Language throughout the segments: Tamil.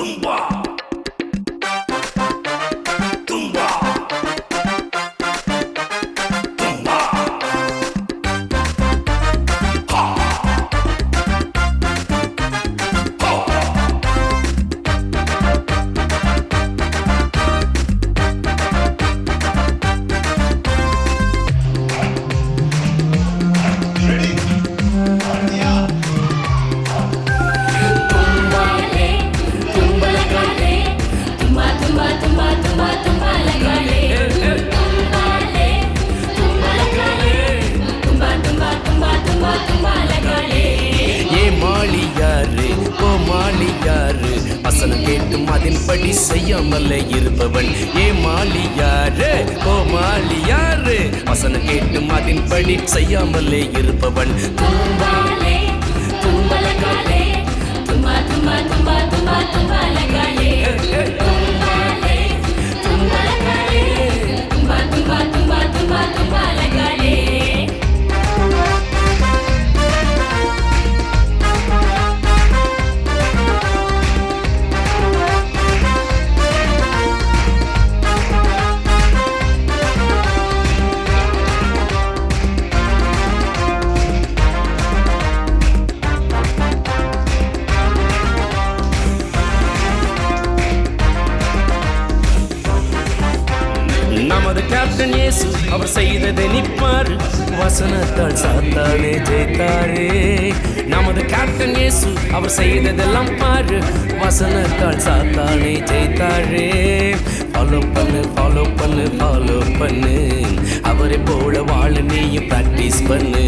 தும்பா தும்பா தும்பா ஹா ஹா வசனம் கேட்டும் அதன்படி செய்யாமலே இருப்பவன் ஏமாளியாரு கோமாளியாரு வசனம் கேட்டும் அதன்படி செய்யாமலே இருப்பவன் தும்பாலே தும்பலகாலே தும்பா தும்பா தும்பா தும்பா தும்பலகாலே தும்பாலே தும்பலகாலே தும்பா தும்பா தும்பா தும்பா தும்பலகாலே நமது கேப்டன் இயேசு அவர் செய்ததை நிற்பார் வசனத்தால் சாத்தானே ஜெயித்தாரே நமது கேப்டன் இயேசு அவர் செய்ததெல்லாம் பாரு வசனத்தால் சாத்தானே ஜெயித்தாரே ஃபாலோ பண்ணு ஃபாலோ பண்ணு ஃபாலோ பண்ணு அவரை போல வாழ நீயும் பிராக்டிஸ் பண்ணு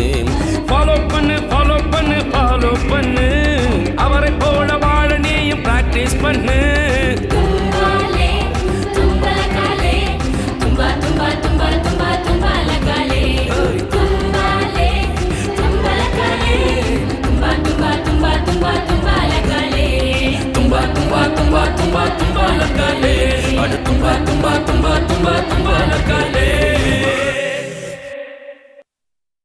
ஃபாலோ பண்ணு ஃபாலோ பண்ணு ஃபாலோ பண்ணு அவரை போல வாழ நீயும் பிராக்டிஸ் பண்ணு தும்பா தும்பா தும்பா தும்பா தும்பா லகாலே அடு தும்பா